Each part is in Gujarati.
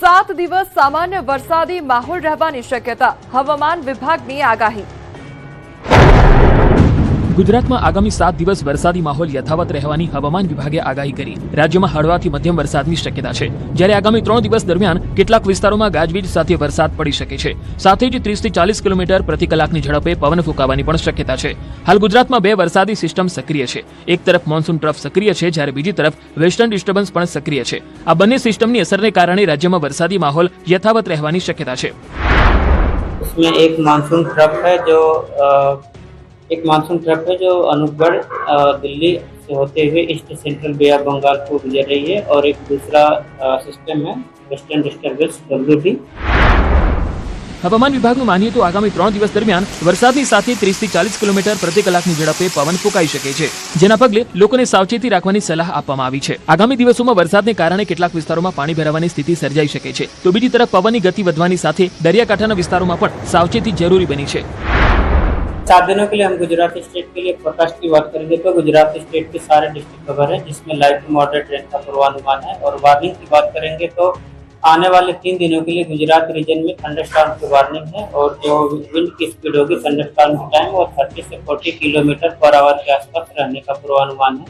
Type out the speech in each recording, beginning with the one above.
7 દિવસ સામાન્ય વરસાદી માહોલ રહેવાની શક્યતા, હવામાન વિભાગની આગાહી। ગુજરાતમાં આગામી 7 દિવસ વરસાદી માહોલ યથાવત રહેવાની હવામાન વિભાગે આગાહી કરી। રાજ્યમાં હળવાથી મધ્યમ વરસાદની શક્યતા છે, જ્યારે આગામી 3 દિવસ દરમિયાન કેટલાક વિસ્તારોમાં ગાજવીજ સાથે વરસાદ પડી શકે છે। સાથે જ 30 થી 40 કિલોમીટર પ્રતિ કલાકની ઝડપે પવન ફૂંકાવાની પણ શક્યતા છે। હાલ ગુજરાતમાં 2 વરસાદી સિસ્ટમ સક્રિય છે। એક તરફ મોન્સૂન ટ્રફ સક્રિય છે, જ્યારે બીજી તરફ વેસ્ટર્ન ડિસ્ટર્બન્સ પણ સક્રિય છે। આ બંને સિસ્ટમની અસરને કારણે રાજ્યમાં વરસાદી માહોલ યથાવત રહેવાની શક્યતા છે। इसमें एक मानसून ट्रफ है जो अनूपगढ़ दिल्ली से होते हुए east central Bay of Bengal को गुजर रही है और एक दूसरा सिस्टम है वेस्टर्न डिस्टर्बेंस WD। હવામાન વિભાગનું માનીએ તો આગામી 3 દિવસ દરમિયાન વરસાદની સાથે 30 થી 40 કિલોમીટર પ્રતિ કલાકની ઝડપે પવન ફૂંકાઈ શકે છે, જેના પગલે લોકોને સાવચેતી રાખવાની સલાહ આપવામાં આવી છે। આગામી દિવસોમાં વરસાદને કારણે કેટલાક વિસ્તારોમાં પાણી ભરાવાની સ્થિતિ સર્જાઈ શકે છે, તો બીજી તરફ પવનની ગતિ વધવાની સાથે દરિયાકાંઠાના વિસ્તારોમાં પણ સાવચેતી જરૂરી બની છે। 7 दिनों के लिए हम गुजरात स्टेट के लिए फोरकास्ट की बात करेंगे तो गुजरात स्टेट के सारे डिस्ट्रिक्ट कवर है, जिसमें लाइट टू मॉडरेट रेन का पूर्वानुमान है। और वार्निंग की बात करेंगे तो आने वाले 3 दिनों के लिए गुजरात रीजन में थंडरस्टॉर्म की वार्निंग है और जो विंड की स्पीड होगी थंडरस्टॉर्म की टाइम और 30 से 40 किलोमीटर पर आवर के आसपास रहने का पूर्वानुमान है।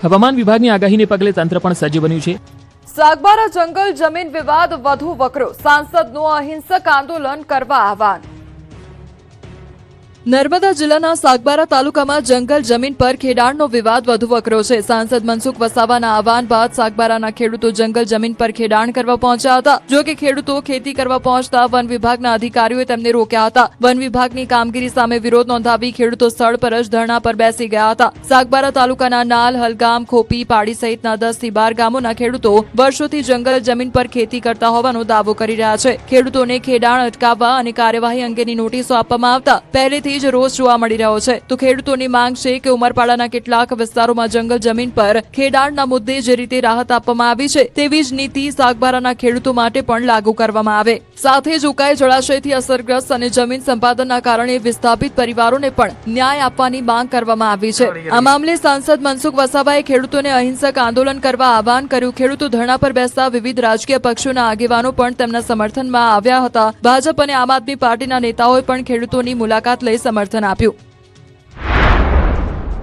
હવામાન વિભાગની આગાહીને પગલે તંત્ર પણ સજ્જ બન્યું છે। સાગબારા જંગલ જમીન વિવાદ વધુ વકરો, સાંસદનું અહિંસક આંદોલન કરવા આહવાન। નર્મદા જિલ્લાના સાગબારા તાલુકામાં જંગલ જમીન પર ખેડાણનો વિવાદ વધુ વકરો છે। સાંસદ મનસુખ વસાવાના આહવાન બાદ સાગબારાના ખેડૂતો જંગલ જમીન પર ખેડાણ કરવા પહોંચ્યા હતા। જો કે ખેડૂતો ખેતી કરવા પહોંચતા વન વિભાગના અધિકારીઓએ તેમને રોક્યા હતા। વન વિભાગની કામગીરી સામે વિરોધ નોંધાવી ખેડૂતો સ્થળ પર જ ધરણા પર બેસી ગયા હતા। સાગબારા તાલુકાના નાલ, હલગામ, ખોપી, પાડી સહિતના 10 થી 12 ગામોના ખેડૂતો વર્ષોથી જંગલ જમીન પર ખેતી કરતા હોવાનો દાવો કરી રહ્યા છે। ખેડૂતોને ખેડાણ અટકાવવા અને કાર્યવાહી અંગેની નોટિસો આપવામાં આવતા પહેલેથી રોષ જોવા મળી રહ્યો છે। તો ખેડૂતોની માંગ છે કે ઉમરપાડાના કેટલાક વિસ્તારોમાં જંગલ જમીન પર ખેડાણના મુદ્દે જે રીતે રાહત આપવામાં આવી છે તેવી જ નીતિ સાગબારાના ખેડૂતો માટે પણ લાગુ કરવામાં આવે। સાથે જ ઉકાઈ જળાશયથી અસરગ્રસ્ત અને જમીન સંપાદનના કારણે વિસ્થાપિત પરિવારોને પણ ન્યાય આપવાની માંગ કરવામાં આવી છે। આ મામલે સાંસદ મનસુખ વસાવાએ ખેડૂતોને અહિંસક આંદોલન કરવા આહવાન કર્યું। ખેડૂતો ધરણા પર બેસતા વિવિધ રાજકીય પક્ષોના આગેવાનો પણ તેમના સમર્થનમાં આવ્યા હતા। ભાજપ અને આમ આદમી પાર્ટીના નેતાઓએ પણ ખેડૂતોની મુલાકાત લઈ સમર્થન આપ્યું।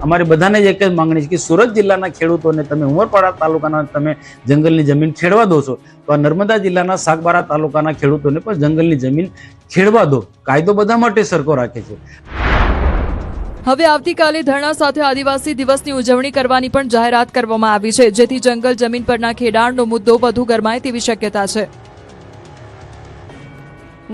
અમારી બધાને જ એક જ માંગણી છે કે સુરત જિલ્લાના ખેડૂતોને તમે ઉમરપાડા તાલુકાના તમે જંગલની જમીન ખેડવા દો છો, તો આ નર્મદા જિલ્લાના સાગબારા તાલુકાના ખેડૂતોને પણ જંગલની જમીન ખેડવા દો। કાયદો બધા માટે સરખો રાખે છે। હવે આવતીકાલે ધરણા સાથે આદિવાસી દિવસની ઉજવણી કરવાની પણ જાહેરાત કરવામાં આવી છે, જેથી જંગલ જમીન પરના ખેડાણનો મુદ્દો વધુ ગરમાય તેવી શક્યતા છે।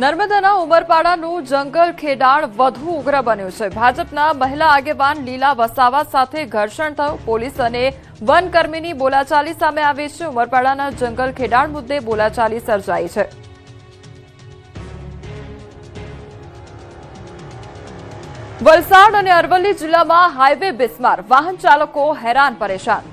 નર્મદાના ઉમરપાડાનું જંગલ ખેડાણ વધુ ઉગ્ર બન્યું છે। ભાજપના મહિલા આગેવાન લીલા વસાવા સાથે ઘર્ષણ થયું। પોલીસ અને વનકર્મીની બોલાચાલી સામે આવી છે। ઉમરપાડાના જંગલ ખેડાણ મુદ્દે બોલાચાલી સર્જાઈ છે। વલસાડ અને અરવલ્લી જિલ્લામાં હાઈવે બિસ્માર, વાહન ચાલકો હેરાન પરેશાન।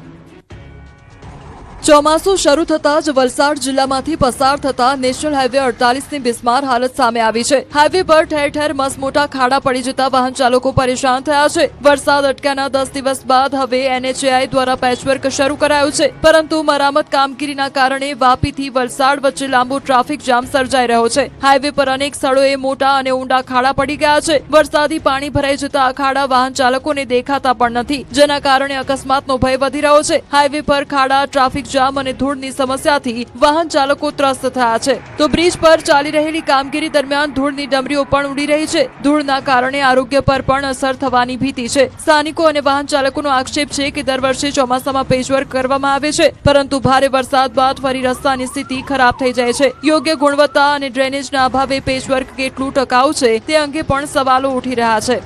ચોમાસું શરૂ થતા જ વલસાડ જિલ્લામાંથી પસાર થતા નેશનલ હાઈવે 48ની બિસ્માર હાલત સામે આવી છે। હાઈવે પર ઠેર ઠેર મસમોટા ખાડા પડી જતા વાહન ચાલકો પરેશાન થયા છે। વરસાદ અટક્યાના 10 દિવસ બાદ હવે NHAI દ્વારા પેચવર્ક શરૂ કરાયું છે, પરંતુ મરામત કામગીરીના કારણે વાપીથી વલસાડ વચ્ચે લાંબુ ટ્રાફિક જામ સર્જાઈ રહ્યો છે। હાઈવે પર અનેક સ્થળોએ મોટા અને ઊંડા ખાડા પડી ગયા છે। વરસાદી પાણી ભરાઈ જતા આ ખાડા વાહન ચાલકોને દેખાતા પણ નથી, જેના કારણે અકસ્માતનો ભય વધી રહ્યો છે। હાઈવે પર ખાડા, ટ્રાફિક જામ અને ધૂળની સમસ્યાથી વાહન ચાલકો ત્રસ્ત થયા છે। તો બ્રિજ પર ચાલી રહેલી કામગીરી દરમિયાન ધૂળની ડમરીઓ પણ ઉડી રહી છે। ધૂળના કારણે આરોગ્ય પર પણ અસર થવાની ભીતિ છે। સ્થાનિકો અને વાહન ચાલકોનો આક્ષેપ છે કે દર વર્ષે ચોમાસામાં પેચવર્ક કરવામાં આવે છે, પરંતુ ભારે વરસાદ બાદ ફરી રસ્તાની સ્થિતિ ખરાબ થઈ જાય છે। યોગ્ય ગુણવત્તા અને ડ્રેનેજના અભાવે પેચવર્ક કેટલું ટકાઉ છે તે અંગે પણ સવાલો ઉઠી રહ્યા છે।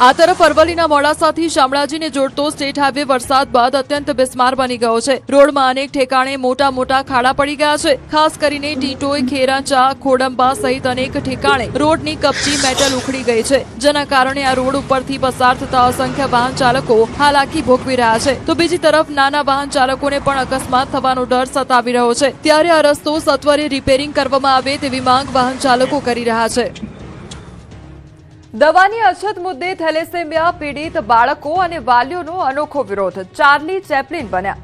આ તરફ અરવલ્લીના મોડાસાથી શામળાજીને જોડતો સ્ટેટ હાઈવે વરસાદ બાદ અત્યંત બિસ્માર બની ગયો છે। રોડમાં અનેક ઠેકાણે મોટા મોટા ખાડા પડી ગયા છે। ખાસ કરીને ટીટોઈ, ખેરાચા, ખોડંબા સહિત અનેક ઠેકાણે રોડની કપચી મેટલ ઉખડી ગઈ છે, જેના કારણે આ રોડ ઉપરથી પસાર થતા અસંખ્ય વાહન ચાલકો હાલાકી ભોગવી રહ્યા છે। તો બીજી તરફ નાના વાહન ચાલકોને પણ અકસ્માત થવાનો ડર સતાવી રહ્યો છે, ત્યારે આ રસ્તો સત્વરે રિપેરિંગ કરવામાં આવે તેવી માંગ વાહન ચાલકો કરી રહ્યા છે। દવાની અછત મુદ્દે થેલેસેમિયા પીડિત બાળકો અને વાલીઓનો અનોખો વિરોધ, ચાર્લી ચેપ્લિન બન્યા।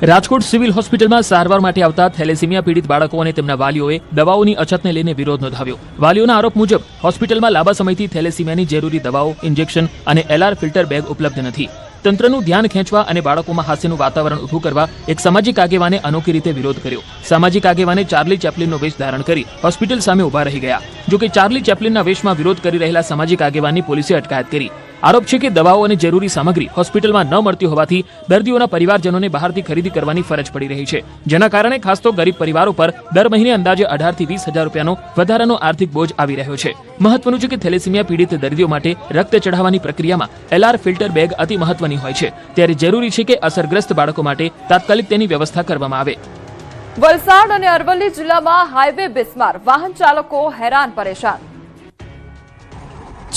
રાજકોટ સિવિલ હોસ્પિટલમાં સારવાર માટે આવતા થેલેસીમિયા પીડિત બાળકો અને તેમના વાલીઓએ દવાઓની અછતને લઈને વિરોધ નોંધાવ્યો. વાલીઓના આરોપ મુજબ હોસ્પિટલમાં લાંબા સમયથી થેલેસીમિયાની જરૂરી દવાઓ, ઇન્જેક્શન અને એલઆર ફિલ્ટર બેગ ઉપલબ્ધ નથી. તંત્રનું ધ્યાન ખેંચવા અને બાળકોમાં હાસ્યનું વાતાવરણ ઊભું કરવા એક સામાજિક આગેવાને અનોખી રીતે વિરોધ કર્યો. સામાજિક આગેવાને ચાર્લી ચેપ્લિનનો વેશ ધારણ કરી હોસ્પિટલ સામે ઊભા રહી ગયા. જો કે ચાર્લી ચેપ્લિનના વેશમાં વિરોધ કરી રહેલા સામાજિક આગેવાનની પોલીસે અટકાયત કરી. આરોપ છે કે દવાઓ અને જરૂરી સામગ્રી હોસ્પિટલમાં ન મળતી હોવાથી દર્દીઓના પરિવારજનોને બહારથી ખરીદી કરવાની ફરજ પડી રહી છે, જેના કારણે ખાસ તો ગરીબ પરિવારો પર દર મહિને અંદાજે 18 થી 20,000 રૂપિયાનો વધારાનો આર્થિક બોજ આવી રહ્યો છે. મહત્વનું છે કે થેલેસીમિયા પીડિત દર્દીઓ માટે રક્ત ચઢાવવાની પ્રક્રિયામાં એલઆર ફિલ્ટર બેગ અતિ મહત્વની હોય છે, ત્યારે જરૂરી છે કે અસરગ્રસ્ત બાળકો માટે તાત્કાલિક તેની વ્યવસ્થા કરવામાં આવે. વલસાડ અને અરવલ્લી જિલ્લામાં હાઈવે બિસ્માર, વાહન ચાલકો હેરાન પરેશાન.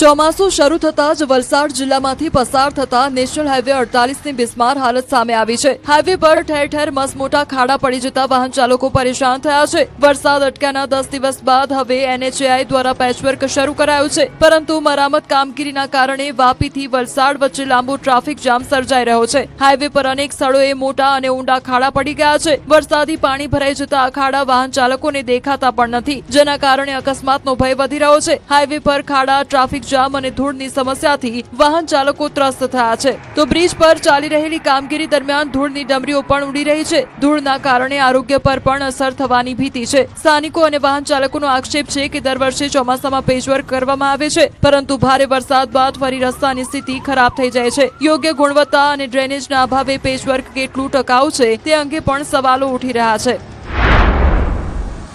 ચોમાસું શરૂ થતાં જ વલસાડ જિલ્લામાંથી પસાર થતા નેશનલ હાઈવે 48ની બિસ્માર હાલત સામે આવી છે. હાઈવે પર ઠેર ઠેર મસમોટા ખાડા પડી જતા વાહન ચાલકો પરેશાન થયા છે. વરસાદ અટક્યાના 10 દિવસ બાદ હવે NHAI દ્વારા પેચવર્ક શરૂ કરાયું છે, પરંતુ મરામત કામગીરીના કારણે વાપીથી વલસાડ વચ્ચે લાંબો ટ્રાફિક જામ સર્જાઈ રહ્યો છે. હાઈવે પર અનેક સ્થળોએ મોટા અને ઊંડા ખાડા પડી ગયા છે. વરસાદી પાણી ભરાઈ જતા આ ખાડા વાહન ચાલકોને દેખાતા પણ નથી, જેના કારણે અકસ્માતનો ભય વધી રહ્યો છે. હાઈવે પર ખાડા, ટ્રાફિક જામ અને ધૂળની સમસ્યાથી વાહન ચાલકો ત્રસ્ત થયા છે. તો બ્રિજ પર ચાલી રહેલી કામગીરી દરમિયાન ધૂળની ડમરીઓ પણ ઉડી રહી છે. ધૂળના કારણે આરોગ્ય પર પણ અસર થવાની ભીતિ છે. સ્થાનિકો અને વાહન ચાલકોનો આક્ષેપ છે કે દર વર્ષે ચોમાસામાં પેચવર્ક કરવામાં આવે છે, પરંતુ ભારે વરસાદ બાદ ફરી રસ્તાની સ્થિતિ ખરાબ થઈ જાય છે. યોગ્ય ગુણવત્તા અને ડ્રેનેજના અભાવે પેચવર્ક કેટલું ટકાઉ છે તે અંગે પણ સવાલો ઉઠી રહ્યા છે.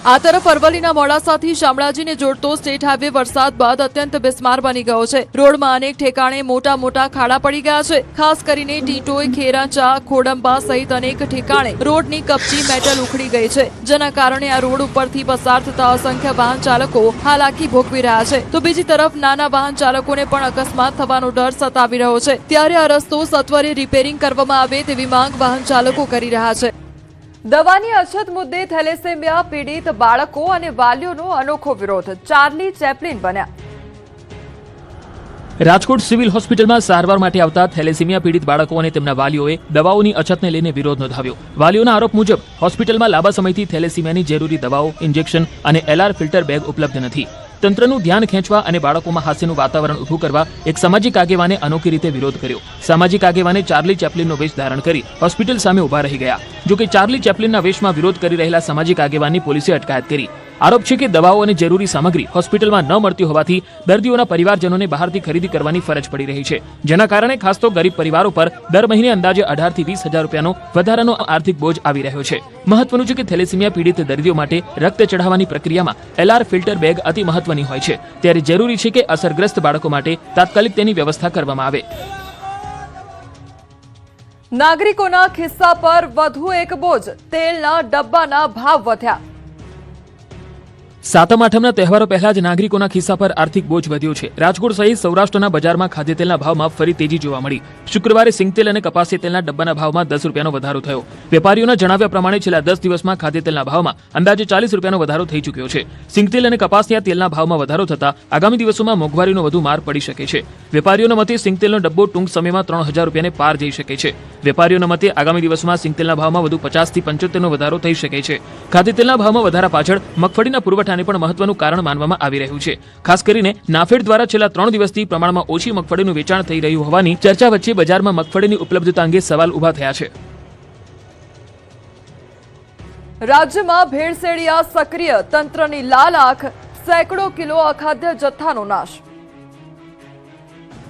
આ તરફ અરવલ્લીના મોડાસાથી શામળાજીને જોડતો સ્ટેટ હાઈવે વરસાદ બાદ અત્યંત બિસ્માર બની ગયો છે. રોડમાં અનેક ઠેકાણે મોટા મોટા ખાડા પડી ગયા છે. ખાસ કરીને ટીટોઈ, ખેરાચા, ખોડંબા સહિત અનેક ઠેકાણે રોડની કપચી મેટલ ઉખડી ગઈ છે, જેના કારણે આ રોડ ઉપરથી પસાર થતા અસંખ્ય વાહન ચાલકો હાલાકી ભોગવી રહ્યા છે. તો બીજી તરફ નાના વાહન ચાલકોને પણ અકસ્માત થવાનો ડર સતાવી રહ્યો છે. ત્યારે આ રસ્તો સત્વરે રિપેરિંગ કરવામાં આવે તેવી માંગ વાહન ચાલકો કરી રહ્યા છે. દવાની અછત મુદ્દે થેલેસેમિયા પીડિત બાળકો અને વાલીઓનો અનોખો વિરોધ, ચાર્લી ચેપ્લિન બન્યા. રાજકોટ સિવિલ હોસ્પિટલમાં સારવાર માટે આવતા થેલેસીમિયા પીડિત બાળકો અને તેમના વાલીઓએ દવાઓની અછતને લઈને વિરોધ નોંધાવ્યો. વાલીઓના આરોપ મુજબ હોસ્પિટલમાં લાંબા સમયથી થેલેસીમિયાની જરૂરી દવાઓ, ઇન્જેક્શન અને એલઆર ફિલ્ટર બેગ ઉપલબ્ધ નથી. તંત્રનું ધ્યાન ખેંચવા અને બાળકોમાં હાસ્યનું વાતાવરણ ઊભું કરવા એક સામાજિક આગેવાને અનોખી રીતે વિરોધ કર્યો. સામાજિક આગેવાને ચાર્લી ચેપ્લિનનો વેશ ધારણ કરી હોસ્પિટલ સામે ઊભા રહી ગયા. જો કે ચાર્લી ચેપ્લિનના વેશમાં વિરોધ કરી રહેલા સામાજિક આગેવાનની પોલીસે અટકાયત કરી. આરોપ છે કે દવાઓ અને જરૂરી સામગ્રી હોસ્પિટલમાં ન મળતી હોવાથી દર્દીઓના પરિવારજનોને બહારથી ખરીદી કરવાની ફરજ પડી રહી છે, જેના કારણે ખાસ તો ગરીબ પરિવારો પર દર મહિને અંદાજે 18 થી 20,000 રૂપિયાનો વધારાનો આર્થિક બોજ આવી રહ્યો છે. મહત્વનું છે કે થેલેસીમિયા પીડિત દર્દીઓ માટે રક્ત ચઢાવવાની પ્રક્રિયામાં એલઆર ફિલ્ટર બેગ અતિ મહત્વની હોય છે, ત્યારે જરૂરી છે કે અસરગ્રસ્ત બાળકો માટે તાત્કાલિક તેની વ્યવસ્થા કરવામાં આવે. નાગરિકોના ખિસ્સા પર વધુ એક બોજ, તેલના ડબ્બાના ભાવ વધ્યા. સાતમ આઠમના તહેવારો પહેલા જ નાગરિકોના ખિસ્સા પર આર્થિક બોજ વધ્યો છે. રાજકોટ સહિત સૌરાષ્ટ્રના બજારમાં ખાદ્યતેલના ભાવમાં ફરી તેજી જોવા મળી. શુક્રવારે સિંગતેલ અને કપાસી તેલના ડબ્બાના ભાવમાં 10 રૂપિયાનો વધારો થયો. વેપારીઓના જણાવ્યા પ્રમાણે છેલ્લા 10 દિવસમાં ખાદ્યતેલના ભાવમાં અંદાજે 40 રૂપિયાનો વધારો થઈ ચૂક્યો છે. સિંગતેલ અને કપાસિયા તેલના ભાવમાં વધારો થતા આગામી દિવસોમાં મોંઘવારીનો વધુ માર પડી શકે છે. વેપારીઓના મતે સિંગતેલનો ડબ્બો ટૂંક સમયમાં 3,000 રૂપિયાને પાર જઈ શકે છે. વેપારીઓના મતે આગામી દિવસોમાં સિંગતેલના ભાવમાં વધુ 50 થી 75નો વધારો થઈ શકે છે. ખાદ્યતેલના ભાવમાં વધારા પાછળ મગફળીના પુરવઠાને પણ મહત્વનું કારણ માનવામાં આવી રહ્યું છે. ખાસ કરીને નાફેડ દ્વારા છેલ્લા 3 દિવસથી પ્રમાણમાં ઓછી મગફળીનું વેચાણ થઈ રહ્યું હોવાની ચર્ચા વચ્ચે બજારમાં મગફળીની ઉપલબ્ધતા અંગે સવાલ ઉભા થયા છે. રાજ્યમાં ભેળસેળિયા સક્રિય, તંત્રની લાલ આંખ, સેંકડો કિલો અખાદ્ય જથ્થાનો નાશ.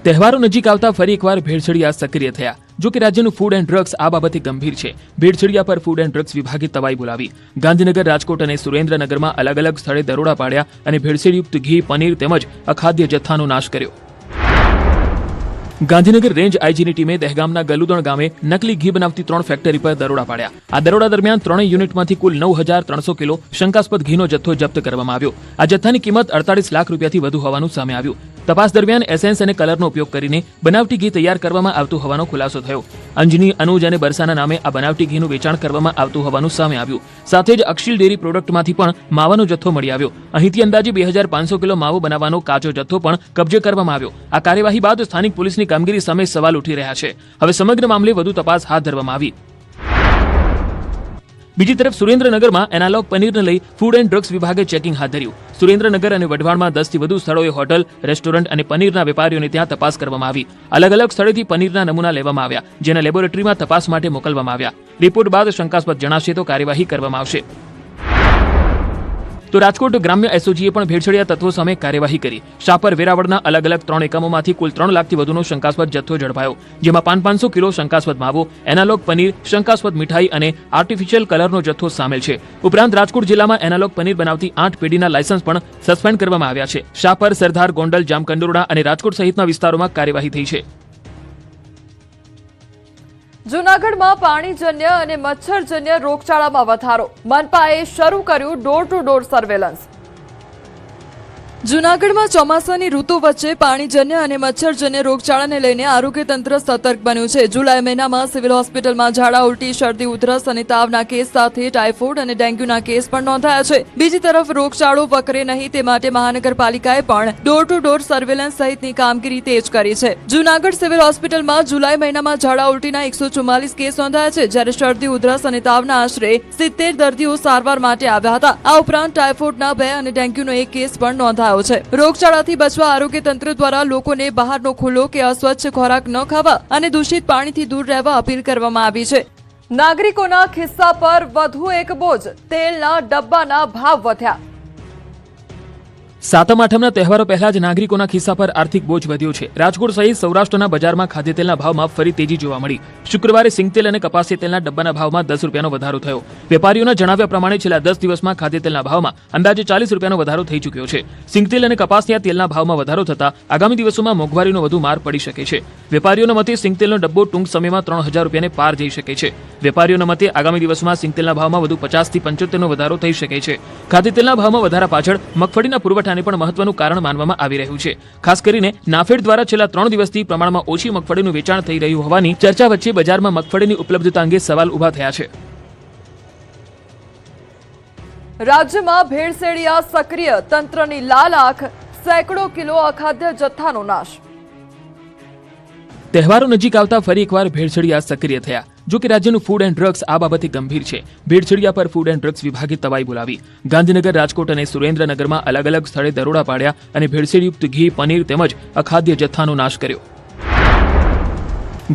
તહેવારો નજીક આવતા ફરી એકવાર ભેળસેળિયા સક્રિય થયા. જો કે રાજ્યનું ફૂડ એન્ડ ડ્રગ્સ આ બાબતે ગંભીર છે. ભેળસેળિયા પર ફૂડ એન્ડ ડ્રગ્સ વિભાગે તવાઈ બોલાવી. ગાંધીનગર, રાજકોટ અને સુરેન્દ્રનગરમાં અલગ અલગ સ્થળે દરોડા પાડ્યા અને ભેળસેળયુક્ત ઘી, પનીર તેમજ અખાદ્ય જથ્થાનો નાશ કર્યો. ગાંધીનગર રેન્જ આઈજીની ટીમે દહેગામના ગલુદણ ગામે નકલી ઘી બનાવતી 3 ફેક્ટરી પર દરોડા પાડ્યા. આ દરોડા દરમિયાન 3 યુનિટમાંથી કુલ 9,300 કિલો શંકાસ્પદ ઘીનો જથ્થો જપ્ત કરવામાં આવ્યો. આ જથ્થાની કિંમત 48 લાખ રૂપિયાથી વધુ હોવાનું સામે આવ્યું. તપાસ દરમિયાન એસેન્સ અને કલરનો ઉપયોગ કરીને બનાવટી ઘી તૈયાર કરવામાં આવતું હોવાનો ખુલાસો થયો. અંજની, અનુજ અને બરસાના નામે આ બનાવટી ઘીનું વેચાણ કરવામાં આવતું હોવાનું સામે આવ્યું. સાથે જ અક્ષિલ ડેરી પ્રોડક્ટમાંથી પણ માવાનો જથ્થો મળી આવ્યો. અહીંથી અંદાજે 2,500 કિલો માવો બનાવવાનો કાચો જથ્થો પણ કબજે કરવામાં આવ્યો. આ કાર્યવાહી બાદ સ્થાનિક પોલીસની કામગીરી સામે સવાલ ઉઠી રહ્યા છે. હવે સમગ્ર મામલે વધુ તપાસ હાથ ધરવામાં આવી. બીજી તરફ સુરેન્દ્રનગરમાં એનાલોગ પનીરને લઈ ફૂડ એન્ડ ડ્રગ્સ વિભાગે ચેકિંગ હાથ ધર્યું. સુરેન્દ્રનગર અને વઢવાણમાં 10 થી વધુ સ્થળોએ હોટલ, રેસ્ટોરન્ટ અને પનીરના વેપારીઓને ત્યાં તપાસ કરવામાં આવી. અલગ અલગ સ્થળેથી પનીરના નમૂના લેવામાં આવ્યા, જેને લેબોરેટરીમાં તપાસ માટે મોકલવામાં આવ્યા. રિપોર્ટ બાદ શંકાસ્પદ જણાશે તો કાર્યવાહી કરવામાં આવશે. તો રાજકોટ ગ્રામ્ય એસઓજીએ પણ ભેળસેળિયા તત્વો સામે કાર્યવાહી કરી. શાપર વેરાવળના અલગ અલગ 3 એકમોમાંથી કુલ 3 લાખથી વધુનો શંકાસ્પદ જથ્થો ઝડપાયો, જેમાં 500 કિલો શંકાસ્પદ માવો, એનાલોગ પનીર, શંકાસ્પદ મીઠાઈ અને આર્ટિફિશિયલ કલરનો જથ્થો સામેલ છે. ઉપરાંત રાજકોટ જિલ્લામાં એનાલોગ પનીર બનાવતી 8 પેઢીના લાયસન્સ પણ સસ્પેન્ડ કરવામાં આવ્યા છે. શાપર, સરદાર, ગોંડલ, જામકંડોરણા અને રાજકોટ સહિતના વિસ્તારોમાં કાર્યવાહી થઈ છે. જૂનાગઢમાં પાણીજન્ય અને મચ્છરજન્ય રોગચાળામાં વધારો, મનપાએ શરૂ કર્યું ડોર ટુ ડોર સર્વેલન્સ. જૂનાગઢમાં ચોમાસાની ઋતુ વચ્ચે પાણીજન્ય અને મચ્છરજન્ય રોગચાળાને લઈને આરોગ્ય તંત્ર સતર્ક બન્યું છે. જુલાઈ મહિનામાં સિવિલ હોસ્પિટલમાં ઝાડા, ઉલટી, શરદી, ઉધરસ અને તાવના કેસ સાથે ટાઇફોઇડ અને ડેન્ગ્યુના કેસ પણ નોંધાયા છે. બીજી તરફ રોગચાળો વકરે નહીં તે માટે મહાનગરપાલિકાએ પણ ડોર ટુ ડોર સર્વેલન્સ સહિતની કામગીરી તેજ કરી છે. જૂનાગઢ સિવિલ હોસ્પિટલમાં જુલાઈ મહિનામાં ઝાડા, ઉલટીના 144 કેસ નોંધાયા છે, જ્યારે શરદી, ઉધરસ અને તાવના આશરે 70 દર્દીઓ સારવાર માટે આવ્યા હતા. આ ઉપરાંત ટાઇફોઇડના 2 અને ડેન્ગ્યુનો 1 કેસ પણ નોંધાયો છે. રોગચાળાથી બચવા આરોગ્ય તંત્ર દ્વારા લોકોને બહારનો ખુલ્લો કે અસ્વચ્છ ખોરાક ન ખાવા અને દૂષિત પાણીથી દૂર રહેવા અપીલ કરવામાં આવી છે. નાગરિકોના ખિસ્સા પર વધુ એક બોજ, તેલના ડબ્બાના ભાવ વધ્યા. સાતમ આઠમના તહેવારો પહેલા જ નાગરિકોના ખિસ્સા પર આર્થિક બોજ વધ્યો છે. રાજકોટ સહિત સૌરાષ્ટ્રના બજારમાં ખાદ્યતેલના ભાવમાં ફરી તેજી જોવા મળી. શુક્રવારે સિંગતેલ અને કપાસી તેલના ડબ્બાના ભાવમાં 10 રૂપિયાનો વધારો થયો. વેપારીઓના જણાવ્યા પ્રમાણે છેલ્લા 10 દિવસમાં ખાદ્યતેલના ભાવમાં અંદાજે 40 રૂપિયાનો વધારો થઈ ચૂક્યો છે. સિંગતેલ અને કપાસિયા તેલના ભાવમાં વધારો થતા આગામી દિવસોમાં મોંઘવારીનો વધુ માર પડી શકે છે. વેપારીઓના મતે સિંગતેલનો ડબ્બો ટૂંક સમયમાં 3000 રૂપિયાને પાર જઈ શકે છે. વેપારીઓના મતે આગામી દિવસોમાં સિંગતેલના ભાવમાં વધુ 50 થી 75નો વધારો થઈ શકે છે. ખાદ્યતેલના ભાવમાં વધારા પાછળ મગફળીના પુરવઠાને પણ મહત્વનું કારણ માનવામાં આવી રહ્યું છે. ખાસ કરીને નાફેડ દ્વારા છેલ્લા 3 દિવસથી પ્રમાણમાં ઓછી મગફળીનું વેચાણ થઈ રહ્યું હોવાની ચર્ચા વચ્ચે બજારમાં મગફળીની ઉપલબ્ધતા અંગે સવાલ ઉભા થયા છે. રાજ્યમાં ભેળસેળિયા સક્રિય, તંત્રની લાલ આંખ, સેંકડો કિલો અખાદ્ય જથ્થાનો નાશ. તહેવારો નજીક આવતા ફરી એકવાર ભેળસેળિયા સક્રિય થયા. જો કે રાજ્યનું ફૂડ એન્ડ ડ્રગ્સ આ બાબતે ગંભીર છે. ભેળસેળિયા પર ફૂડ એન્ડ ડ્રગ્સ વિભાગે તવાઈ બોલાવી. ગાંધીનગર, રાજકોટ અને સુરેન્દ્રનગરમાં અલગ અલગ સ્થળે દરોડા પાડ્યા અને ભેળસેળયુક્ત ઘી, પનીર તેમજ અખાદ્ય જથ્થાનો નાશ કર્યો.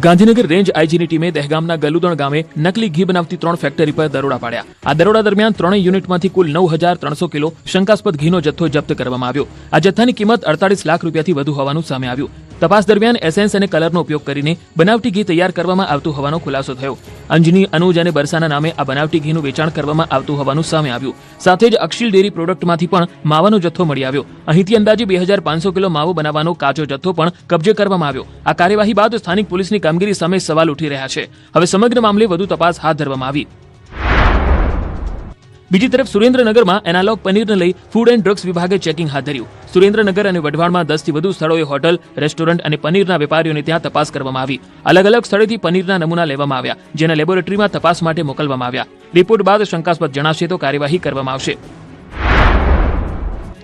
ગાંધીનગર રેન્જ આઈજીની ટીમે દહેગામના ગલુદણ ગામે નકલી ઘી બનાવતી 3 ફેક્ટરી પર દરોડા પાડ્યા. આ દરોડા દરમિયાન 3 યુનિટમાંથી કુલ 9300 કિલો શંકાસ્પદ ઘીનો જથ્થો જપ્ત કરવામાં આવ્યો. આ જથ્થાની કિંમત 48 લાખ રૂપિયાથી વધુ હોવાનું સામે આવ્યું. તપાસ દરમિયાન એસેન્સ અને કલરનો ઉપયોગ કરીને બનાવટી ઘી તૈયાર કરવામાં આવતું હોવાનો ખુલાસો થયો. અંજની, અનુજ અને બરસાના નામે આ બનાવટી ઘીનું વેચાણ કરવામાં આવતું હોવાનું સામે આવ્યું. સાથે જ અક્ષિલ ડેરી પ્રોડક્ટમાંથી પણ માવાનો જથ્થો મળી આવ્યો. અહીંથી અંદાજે 2500 કિલો માવો બનાવવાનો કાચો જથ્થો પણ કબજે કરવામાં આવ્યો. આ કાર્યવાહી બાદ સ્થાનિક પોલીસની કામગીરી સામે સવાલ ઉઠી રહ્યા છે. હવે સમગ્ર મામલે વધુ તપાસ હાથ ધરવામાં આવી. બીજી તરફ સુરેન્દ્રનગરમાં એનાલોગ પનીરને લઈ ફૂડ એન્ડ ડ્રગ્સ વિભાગે ચેકિંગ હાથ ધર્યું. સુરેન્દ્રનગર અને વઢવાણમાં 10 થી વધુ સ્થળોએ હોટલ, રેસ્ટોરન્ટ અને પનીરના વેપારીઓને ત્યાં તપાસ કરવામાં આવી. અલગ અલગ સ્થળેથી પનીરના નમૂના લેવામાં આવ્યા, જેને લેબોરેટરીમાં તપાસ માટે મોકલવામાં આવ્યા. રિપોર્ટ બાદ શંકાસ્પદ જણાશે તો કાર્યવાહી કરવામાં આવશે.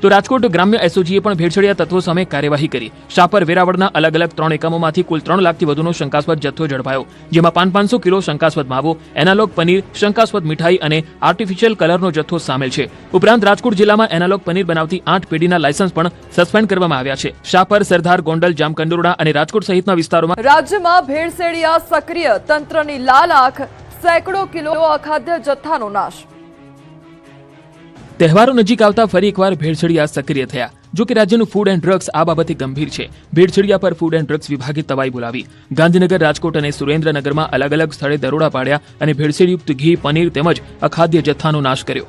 તો રાજકોટ ગ્રામ્ય એસઓજીએ પણ ભેળસેળિયા તત્વો સામે કાર્યવાહી કરી. શાપર વેરાવળના અલગ અલગ 3 એકમોમાંથી કુલ 3 લાખથી વધુનો શંકાસ્પદ જથ્થો ઝડપાયો, જેમાં 500 કિલો શંકાસ્પદ માવો, એનાલોગ પનીર, શંકાસ્પદ મીઠાઈ અને આર્ટિફિશિયલ કલરનો જથ્થો સામેલ છે. ઉપરાંત રાજકોટ જિલ્લામાં એનાલોગ પનીર બનાવતી 8 પેઢીના લાયસન્સ પણ સસ્પેન્ડ કરવામાં આવ્યા છે. શાપર, સરદાર, ગોંડલ, જામકંડોરણા અને રાજકોટ સહિતના વિસ્તારોમાં રાજ્યમાં ભેળસેળિયા સક્રિય, તંત્રની લાલ આંખ, સેંકડો કિલો અખાદ્ય જથ્થાનો નાશ. તહેવારો નજીક આવતા ફરી એકવાર ભેળસેળિયા સક્રિય થયા. જો કે રાજ્યનું ફૂડ એન્ડ ડ્રગ્સ આ બાબતે ગંભીર છે. ભેળસેળિયા પર ફૂડ એન્ડ ડ્રગ્સ વિભાગે તવાઈ બોલાવી. ગાંધીનગર, રાજકોટ અને સુરેન્દ્રનગરમાં અલગ અલગ સ્થળે દરોડા પાડ્યા અને ભેળસેળયુક્ત ઘી, પનીર તેમજ અખાદ્ય જથ્થાનો નાશ કર્યો.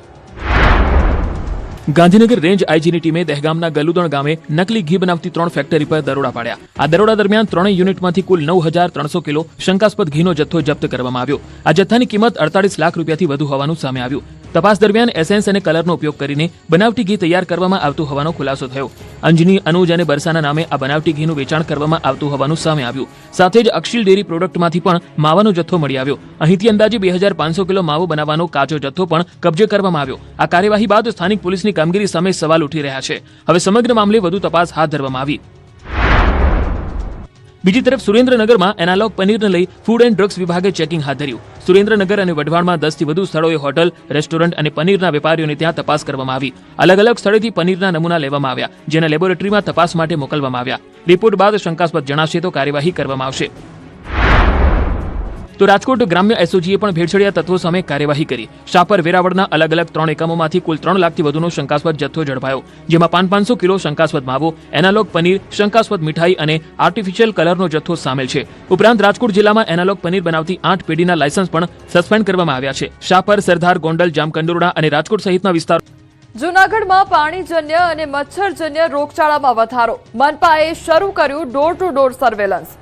ગાંધીનગર રેન્જ આઈજીની ટીમે દહેગામના ગલુદણ ગામે નકલી ઘી બનાવતી 3 ફેક્ટરી પર દરોડા પાડ્યા. આ દરોડા દરમિયાન 3 યુનિટમાંથી કુલ 9300 કિલો શંકાસ્પદ ઘીનો જથ્થો જપ્ત કરવામાં આવ્યો. આ જથ્થાની કિંમત 48 લાખ રૂપિયાથી વધુ હોવાનું સામે આવ્યું. તપાસ દરમિયાન એસેન્સ અને કલરનો ઉપયોગ કરીને બનાવટી ઘી તૈયાર કરવામાં આવતું હોવાનો ખુલાસો થયો. અંજની, અનુજ અને બરસાના નામે આ બનાવટી ઘીનું વેચાણ કરવામાં આવતું હોવાનું સામે આવ્યું. સાથે જ અક્ષિલ ડેરી પ્રોડક્ટમાંથી પણ માવાનો જથ્થો મળી આવ્યો. અહીંથી અંદાજે 2500 કિલો માવો બનાવવાનો કાચો જથ્થો પણ કબજે કરવામાં આવ્યો. આ કાર્યવાહી બાદ સ્થાનિક પોલીસની કામગીરી સામે સવાલ ઉઠી રહ્યા છે. હવે સમગ્ર મામલે વધુ તપાસ હાથ ધરવામાં આવી. બીજી તરફ સુરેન્દ્રનગરમાં એનાલોગ પનીરને લઈ ફૂડ એન્ડ ડ્રગ્સ વિભાગે ચેકિંગ હાથ ધર્યું. સુરેન્દ્રનગર અને વઢવાણમાં 10 થી વધુ સ્થળોએ હોટલ, રેસ્ટોરન્ટ અને પનીરના વેપારીઓને ત્યાં તપાસ કરવામાં આવી. અલગ અલગ સ્થળેથી પનીરના નમૂના લેવામાં આવ્યા, જેને લેબોરેટરીમાં તપાસ માટે મોકલવામાં આવ્યા. રિપોર્ટ બાદ શંકાસ્પદ જણાશે તો કાર્યવાહી કરવામાં આવશે. તો રાજકોટ ગ્રામ્ય એસઓજીએ પણ ભેળસેળિયા તત્વો સામે કાર્યવાહી કરી. શાપર વેરાવળના અલગ અલગ 3 એકમોમાંથી કુલ 3 લાખથી વધુનો શંકાસ્પદ જથ્થો ઝડપાયો, જેમાં 500 કિલો શંકાસ્પદ માવો, એનાલોગ પનીર, શંકાસ્પદ મીઠાઈ અને આર્ટિફિશિયલ કલરનો જથ્થો સામેલ છે. ઉપરાંત રાજકોટ જિલ્લામાં એનાલોગ પનીર બનાવતી 8 પેઢીના લાયસન્સ પણ સસ્પેન્ડ કરવામાં આવ્યા છે. શાપર, સરદાર, ગોંડલ, જામકંડોરણા અને રાજકોટ સહિતના વિસ્તારો. જૂનાગઢમાં પાણીજન્ય અને મચ્છરજન્ય રોગચાળામાં વધારો. મનપાએ શરૂ કર્યું ડોર ટુ ડોર સર્વેલન્સ.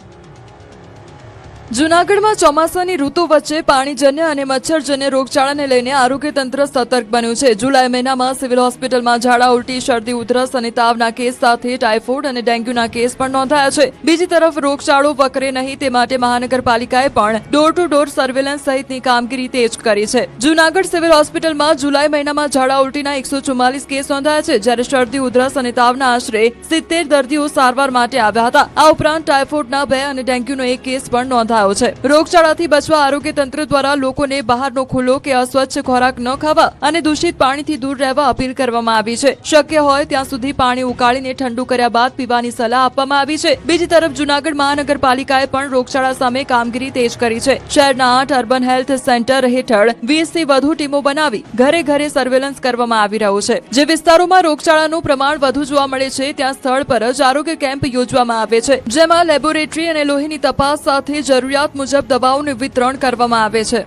જૂનાગઢમાં ચોમાસાની ઋતુ વચ્ચે પાણીજન્ય અને મચ્છરજન્ય રોગચાળાને લઈને આરોગ્ય તંત્ર સતર્ક બન્યું છે. જુલાઈ મહિનામાં સિવિલ હોસ્પિટલમાં ઝાડા, ઉલટી, શરદી, ઉધરસ અને તાવના કેસ સાથે ટાઇફોઇડ અને ડેન્ગ્યુના કેસ પણ નોંધાયા છે. બીજી તરફ રોગચાળો વકરે નહીં તે માટે મહાનગરપાલિકાએ પણ ડોર ટુ ડોર સર્વેલન્સ સહિતની કામગીરી તેજ કરી છે. જૂનાગઢ સિવિલ હોસ્પિટલમાં જુલાઈ મહિનામાં ઝાડા, ઉલટીના 144 કેસ નોંધાયા છે, જ્યારે શરદી, ઉધરસ અને તાવના આશરે 70 દર્દીઓ સારવાર માટે આવ્યા હતા. આ ઉપરાંત ટાઇફોઇડના 2 અને ડેન્ગ્યુનો 1 કેસ પણ નોંધાયો છે. રોગચાળાથી બચવા આરોગ્ય તંત્ર દ્વારા લોકોને બહારનો ખુલ્લો કે અસ્વચ્છ ખોરાક ન ખાવા અને દૂષિત પાણીથી દૂર રહેવા અપીલ કરવામાં આવી છે. શક્ય હોય ત્યાં સુધી પાણી ઉકાળીને ઠંડુ કર્યા બાદ પીવાની સલાહ આપવામાં આવી છે. બીજી તરફ જૂનાગઢ મહાનગરપાલિકાએ પણ રોગચાળા સામે કામગીરી તેજ કરી છે. શહેરના 8 અર્બન હેલ્થ સેન્ટર હેઠળ 20 થી વધુ ટીમો બનાવી ઘરે ઘરે સર્વેલન્સ કરવામાં આવી રહ્યું છે. જે વિસ્તારોમાં રોગચાળાનું પ્રમાણ વધુ જોવા મળે છે ત્યાં સ્થળ પર જ આરોગ્ય કેમ્પ યોજવામાં આવે છે, જેમાં લેબોરેટરી અને લોહીની તપાસ સાથે જરૂરિયાત મુજબ દવાઓનું વિતરણ કરવામાં આવે છે.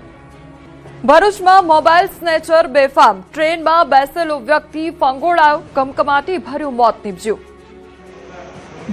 ભરૂચમાં મોબાઈલ સ્નેચર બેફામ. ટ્રેનમાં બેસેલો વ્યક્તિ ફંગોળાયો, કમકમાટી ભર્યું મોત નીપજ્યું.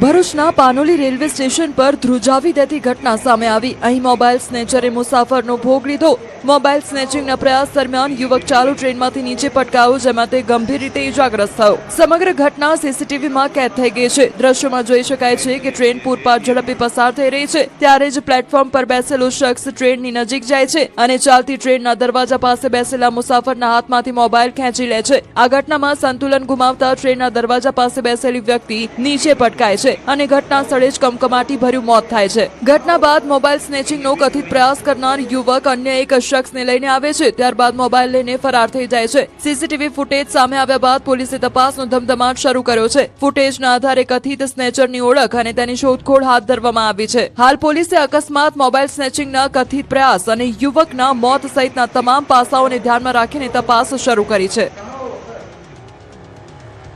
ભરૂચના પાનોલી રેલવે સ્ટેશન પર ધ્રુજાવી દેતી ઘટના સામે આવી. અહીં મોબાઈલ સ્નેચરે મુસાફરનો ભોગ લીધો. મોબાઈલ સ્નેચિંગના પ્રયાસ દરમિયાન યુવક ચાલુ ટ્રેનમાંથી નીચે પટકાયો, જેમાં તે ગંભીર રીતે ઇજાગ્રસ્ત થયો. સમગ્ર ઘટના સીસીટીવીમાં કેદ થઈ ગઈ છે. દ્રશ્યોમાં જોઈ શકાય છે કે ટ્રેન પૂરપાટ ઝડપે પસાર થઈ રહી છે, ત્યારે જ પ્લેટફોર્મ પર બેસેલો શખ્સ ટ્રેનની નજીક જાય છે અને ચાલતી ટ્રેનના દરવાજા પાસે બેસેલા મુસાફરના હાથમાંથી મોબાઈલ ખેંચી લે છે. આ ઘટનામાં સંતુલન ગુમાવતા ટ્રેનના દરવાજા પાસે બેસેલી વ્યક્તિ નીચે પટકાય છે અને ઘટના સ્થળે જ કમકમાટી ભર્યું મોત થાય છે. ઘટના બાદ મોબાઈલ સ્નેચિંગનો કથિત પ્રયાસ કરનાર યુવક અન્ય એક શખ્સને લઈને આવે છે. ત્યારબાદ મોબાઈલ લઈને ફરાર થઈ જાય છે. સીસીટીવી ફૂટેજ સામે આવ્યા બાદ પોલીસે તપાસનો ધમધમાટ શરૂ કર્યો છે. ફૂટેજના આધારે કથિત સ્નેચરની ઓળખ અને તેની શોધખોળ હાથ ધરવામાં આવી છે. હાલ પોલીસે અકસ્માત, મોબાઈલ સ્નેચિંગના કથિત પ્રયાસ અને યુવકના મોત સહિતના તમામ પાસાઓને ધ્યાનમાં રાખીને તપાસ શરૂ કરી છે.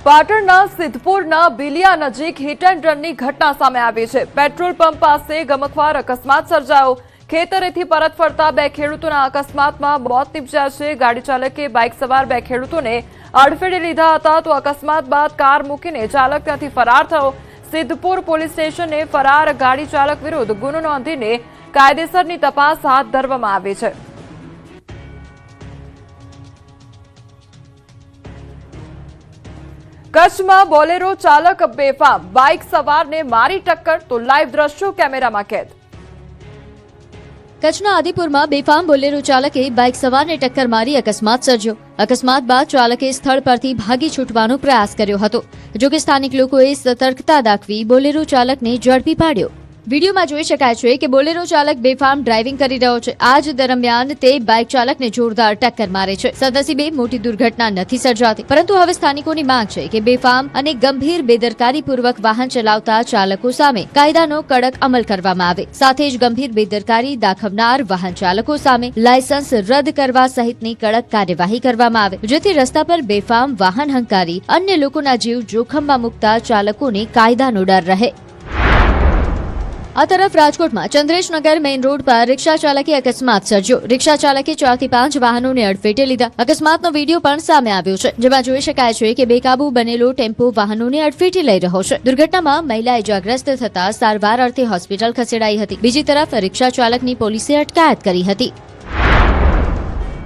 પાટણના સિદ્ધપુરના બિલિયા નજીક હિટ એન્ડ રનની ઘટના સામે આવી છે. પેટ્રોલ પંપ પાસે ગમખ્વાર અકસ્માત સર્જાયો. ખેતરેથી પરત ફરતા 2 ખેડૂતોના અકસ્માતમાં મોત નીપજ્યા છે. ગાડી ચાલકે બાઇક સવાર 2 ખેડૂતોને અડફેટે લીધા હતા, તો અકસ્માત બાદ કાર મૂકીને ચાલક ત્યાંથી ફરાર થયો. સિદ્ધપુર પોલીસ સ્ટેશને ફરાર ગાડી ચાલક વિરુદ્ધ ગુનો નોંધીને કાયદેસરની તપાસ હાથ ધરવામાં આવી છે. કચ્છમાં બોલેરો ચાલક બેફામ. બાઇક સવારને મારી ટક્કર, તો લાઈવ દ્રશ્યો કેમેરામાં કેદ. કચ્છના આદિપુરમાં બેફામ બોલેરો ચાલકે બાઇક સવારને ટક્કર મારી અકસ્માત સર્જ્યો. અકસ્માત બાદ ચાલકે સ્થળ પરથી ભાગી છૂટવાનો પ્રયાસ કર્યો હતો. જોકે સ્થાનિક લોકોએ સતર્કતા દાખવી બોલેરો ચાલકને ઝડપી પાડ્યો. વિડીયોમાં જોઈ શકાય છે કે બોલેરો ચાલક બેફામ ડ્રાઇવિંગ કરી રહ્યો છે. આ જ દરમિયાન તે બાઇક ચાલકને જોરદાર ટક્કર મારે છે. સદનસીબે મોટી દુર્ઘટના નથી સર્જાતી, પરંતુ હવે સ્થાનિકોની માંગ છે કે બેફામ અને ગંભીર બેદરકારીપૂર્વક વાહન ચલાવતા ચાલકો સામે કાયદાનો કડક અમલ કરવામાં આવે. સાથે જ ગંભીર બેદરકારી દાખવનાર વાહન ચાલકો સામે લાયસન્સ રદ કરવા સહિતની કડક કાર્યવાહી કરવામાં આવે, જેથી રસ્તા પર બેફામ વાહન હંકારી અન્ય લોકોના જીવ જોખમમાં મૂકતા ચાલકોને કાયદાનો ડર રહે. આ તરફ રાજકોટમાં ચંદ્રેશનગર મેઇન રોડ પર રિક્ષા ચાલકે અકસ્માત સર્જ્યો. રિક્ષા ચાલકે 4 થી 5 વાહનોને અડફેટે લીધા. અકસ્માતનો વિડીયો પણ સામે આવ્યો છે, જેમાં જોઈ શકાય છે કે બેકાબુ બનેલો ટેમ્પો વાહનોને અડફેટે લઈ રહ્યો છે. દુર્ઘટનામાં મહિલા ઇજાગ્રસ્ત થતા સારવાર અર્થે હોસ્પિટલ ખસેડાઈ હતી. બીજી તરફ રિક્ષા ચાલકની પોલીસે અટકાયત કરી હતી.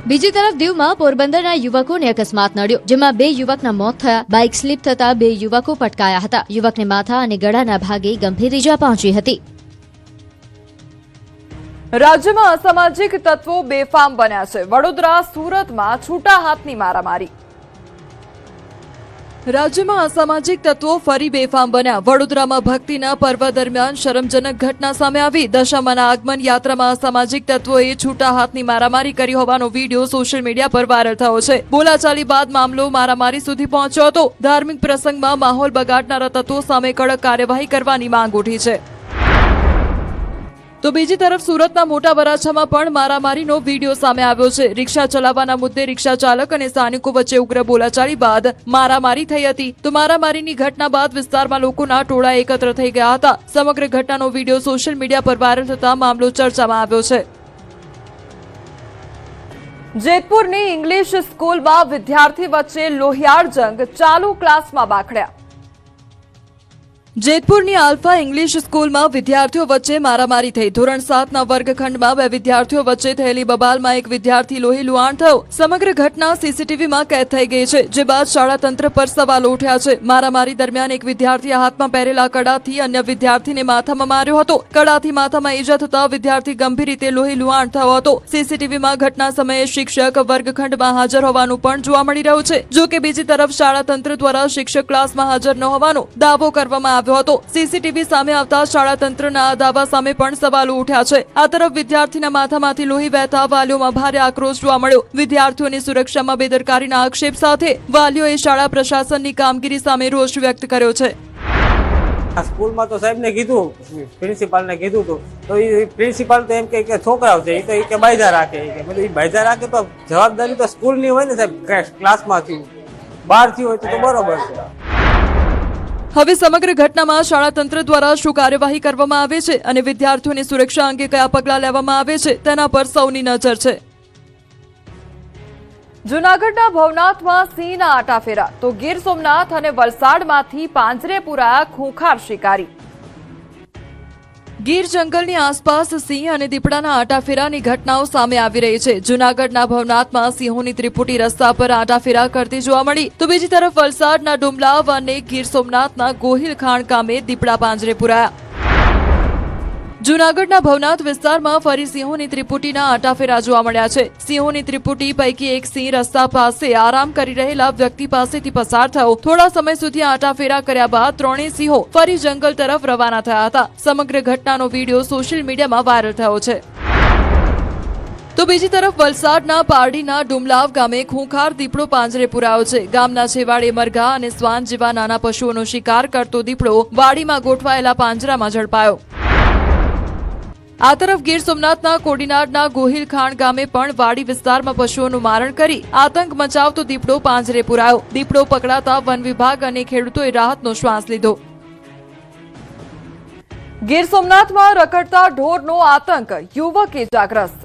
બીજી તરફ દીવમાં પોરબંદરના યુવકોને અકસ્માત નડ્યો, જેમાં 2 યુવકના મોત થયા. બાઇક સ્લીપ થતા 2 યુવકો પટકાયા હતા. યુવકને માથા અને ગળાના ભાગે ગંભીર ઇજા પહોંચી હતી. રાજ્યમાં અસામાજિક તત્વો બેફામ બન્યા છે. વડોદરા, સુરતમાં છૂટા હાથની મારામારી. રાજ્યમાં અસામાજિક તત્વો ફરી બેફામ બન્યા. વડોદરામાં ભક્તિના પર્વ દરમિયાન શરમજનક ઘટના સામે આવી. દશામાના આગમન યાત્રામાં અસામાજિક તત્વોએ છૂટા હાથની મારામારી કરી હોવાનો વિડીયો સોશિયલ મીડિયા પર વાયરલ થયો છે. બોલાચાલી બાદ મામલો મારામારી સુધી પહોંચ્યો હતો. ધાર્મિક પ્રસંગમાં માહોલ બગાડનારા તત્વો સામે કડક કાર્યવાહી કરવાની માંગ ઉઠી છે. તો બીજી તરફ સુરતના મોટા વરાછામાં પણ મારામારીનો વિડીયો સામે આવ્યો છે. રિક્ષા ચલાવવાના મુદ્દે રિક્ષા ચાલક અને સ્થાનિકો વચ્ચે ઉગ્ર બોલાચાલી બાદ મારામારી થઈ હતી. તો મારામારીની ઘટના બાદ વિસ્તારમાં લોકોના ટોળા એકત્ર થઈ ગયા હતા. સમગ્ર ઘટનાનો વિડીયો સોશિયલ મીડિયા પર વાયરલ થતા મામલો ચર્ચામાં આવ્યો છે. જેતપુરની ઇંગ્લિશ સ્કૂલમાં વિદ્યાર્થી વચ્ચે લોહિયાળ જંગ, ચાલુ ક્લાસમાં બાખડ્યા. જેતપુરની આલ્ફા ઇંગ્લિશ સ્કૂલમાં વિદ્યાર્થીઓ વચ્ચે મારામારી થઈ. ધોરણ 7ના વર્ગખંડમાં બે વિદ્યાર્થીઓ વચ્ચે થયેલી બબાલમાં એક વિદ્યાર્થી લોહી લુહાણ થયો. સમગ્ર ઘટના સીસીટીવીમાં કેદ થઈ ગઈ છે, જે બાદ શાળા તંત્ર પર સવાલો ઉઠ્યા છે. મારામારી દરમિયાન એક વિદ્યાર્થીએ હાથમાં પહેરેલા કડાથી અન્ય વિદ્યાર્થીને માથામાં માર્યો હતો. કડાથી માથામાં ઈજા થતા વિદ્યાર્થી ગંભીર રીતે લોહી લુહાણ થયો હતો. સીસીટીવીમાં ઘટના સમયે શિક્ષક વર્ગખંડમાં હાજર હોવાનું પણ જોવા મળી રહ્યું છે. જો કે બીજી તરફ શાળા તંત્ર દ્વારા શિક્ષક ક્લાસમાં હાજર ન હોવાનો દાવો કરવામાં આવ્યો હતો. સીસીટીવી સામે આવતા શાળા તંત્રના આ દાવા સામે પણ સવાલો ઉઠ્યા છે. આ તરફ વિદ્યાર્થીના માથામાંથી લોહી વહેતા વાલીઓમાં ભારે આક્રોશ જોવા મળ્યો. વિદ્યાર્થીઓની સુરક્ષામાં બેદરકારીના આક્ષેપ સાથે વાલીઓએ શાળા પ્રશાસનની કામગીરી સામે રોષ વ્યક્ત કર્યો છે. સ્કૂલમાં તો સાહેબને કીધું, પ્રિન્સિપાલને કીધું હતું, તો એ પ્રિન્સિપાલ તો એમ કે છોકરાઓ છે, એ તો એ કે બાયધા રાખે, એ બાયધા રાખે તો જવાબદારી તો સ્કૂલની હોય ને સાહેબ. ક્લાસમાંથી બહારથી હોય તો બરોબર છે. હવે સમગ્ર ઘટનામાં શાળા તંત્ર દ્વારા શું કાર્યવાહી કરવામાં આવે છે અને વિદ્યાર્થીઓની સુરક્ષા અંગે કયા પગલાં લેવામાં આવે છે તેના પર સૌની નજર છે. જૂનાગઢના ભવનાથમાં સિંહના આટાફેરા, તો ગીર સોમનાથ અને વલસાડમાંથી પાંજરે પુરાયા ખૂંખાર શિકારી. ગીર જંગલની આસપાસ સિંહ અને દીપડાના આટાફેરાની ઘટનાઓ સામે આવી રહી છે. જૂનાગઢના ભવનાથમાં સિંહોની ત્રિપુટી રસ્તા પર આટાફેરા કરતી જોવા મળી. તો બીજી તરફ વલસાડના ડુમલાવ અને ગીર સોમનાથના ગોહિલ ખાણ ગામે દીપડા પાંજરે પુરાયા. જૂનાગઢના ભવનાથ વિસ્તારમાં ફરી સિંહોની ત્રિપુટીના આટાફેરા જોવા મળ્યા છે. સિંહોની ત્રિપુટી પૈકી એક સિંહ રસ્તા પાસે આરામ કરી રહેલા વ્યક્તિ પાસેથી પસાર થયો. થોડા સમય સુધી આટાફેરા કર્યા બાદ ત્રણેય સિંહો ફરી જંગલ તરફ રવાના થયા હતા. સમગ્ર ઘટનાનો વિડીયો સોશિયલ મીડિયામાં વાયરલ થયો છે. તો બીજી તરફ વલસાડના પારડીના ડુમલાવ ગામે ખૂંખાર દીપડો પાંજરે પુરાયો છે. ગામના છેવાડે મરઘા અને શ્વાન જેવા નાના પશુઓનો શિકાર કરતો દીપડો વાડીમાં ગોઠવાયેલા પાંજરામાં ઝડપાયો. આ તરફ ગીર સોમનાથના કોડીનાડના ગોહિલ ખાણ ગામે પણ વાડી વિસ્તારમાં પશુઓનું મારણ કરી આતંક મચાવતો દીપડો પાંજરે પુરાયો. દીપડો પકડાતા વન વિભાગ અને ખેડૂતોએ રાહતનો શ્વાસ લીધો. ગીર સોમનાથમાં રખડતા ઢોરનો આતંક, યુવક ઇજાગ્રસ્ત.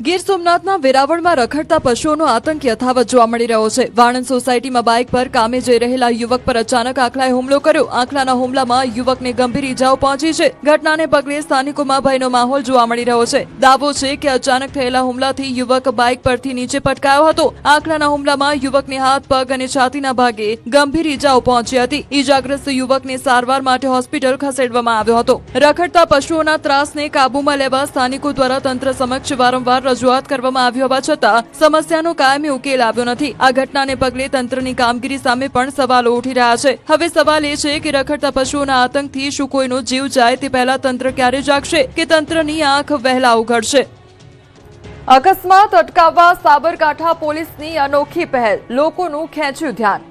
ગીર સોમનાથના વેરાવળમાં રખડતા પશુઓનો આતંક યથાવત જોવા મળી રહ્યો છે. વાણંદ સોસાયટીમાં બાઇક પર કામે જઈ રહેલા યુવક પર અચાનક આંખલાએ હુમલો કર્યો. આંખલાના હુમલામાં યુવકને ગંભીર ઈજાઓ પહોંચી છે. ઘટનાને પગલે સ્થાનિકોમાં ભયનો માહોલ જોવા મળી રહ્યો છે. દાવો છે કે અચાનક થયેલા હુમલાથી યુવક બાઇક પરથી નીચે પટકાયો હતો. આંખલાના હુમલામાં યુવકને હાથ, પગ અને છાતીના ભાગે ગંભીર ઈજાઓ પહોંચી હતી. ઈજાગ્રસ્ત યુવકને સારવાર માટે હોસ્પિટલ ખસેડવામાં આવ્યો હતો. રખડતા પશુઓના ત્રાસને કાબૂમાં લેવા સ્થાનિકો દ્વારા તંત્ર સમક્ષ વારંવાર રજૂઆત કરવામાં આવી હોવા છતાં સમસ્યાનો કાયમી ઉકેલ આવ્યો નથી. આ ઘટનાને પગલે તંત્રની કામગીરી સામે પણ સવાલો ઉઠી રહ્યા છે. હવે સવાલ એ છે કે રખડતા પશુઓના આતંકથી શું કોઈનો જીવ જાય તે પહેલા તંત્ર ક્યારે જાગશે કે તંત્રની આંખ વહેલા ઉઘડશે? અકસ્માત અટકાવવા સાબરકાંઠા પોલીસની અનોખી પહેલ, લોકોનું ખેંચ્યું ધ્યાન.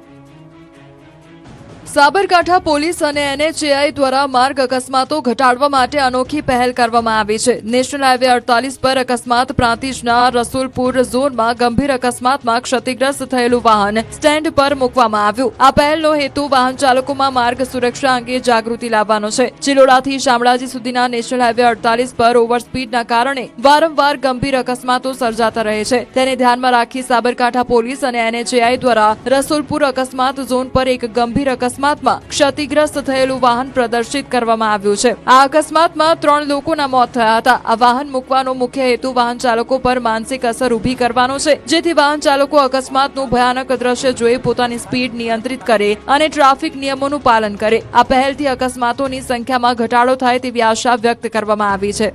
સાબરકાંઠા પોલીસ અને NHAI દ્વારા માર્ગ અકસ્માતો ઘટાડવા માટે અનોખી પહેલ કરવામાં આવી છે. નેશનલ હાઈવે 48 પર અકસ્માત પ્રાંતિજના રસુલપુર ઝોનમાં ગંભીર અકસ્માતમાં ક્ષતિગ્રસ્ત થયેલું વાહન સ્ટેન્ડ પર મૂકવામાં આવ્યું. આ પહેલનો હેતુ વાહન ચાલકોમાં માર્ગ સુરક્ષા અંગે જાગૃતિ લાવવાનો છે. ચિલોડાથી શામળાજી સુધીના નેશનલ હાઈવે 48 પર ઓવરસ્પીડના કારણે વારંવાર ગંભીર અકસ્માતો સર્જાતા રહે છે. તેને ધ્યાનમાં રાખી સાબરકાંઠા પોલીસ અને NHAI દ્વારા રસુલપુર અકસ્માત ઝોન પર એક ગંભીર અકસ્માતમાં ક્ષતિગ્રસ્ત થયેલું વાહન પ્રદર્શિત કરવામાં આવ્યું છે. આ અકસ્માતમાં 3 લોકોના મોત થયા હતા. આ વાહન મૂકવાનો મુખ્ય હેતુ વાહન ચાલકો પર માનસિક અસર ઊભી કરવાનો છે, જેથી વાહન ચાલકો અકસ્માતનું ભયાનક દ્રશ્ય જોઈ પોતાની સ્પીડ નિયંત્રિત કરે અને ટ્રાફિક નિયમોનું પાલન કરે. આ પહેલથી અકસ્માતોની સંખ્યામાં ઘટાડો થાય તેવી આશા વ્યક્ત કરવામાં આવી છે.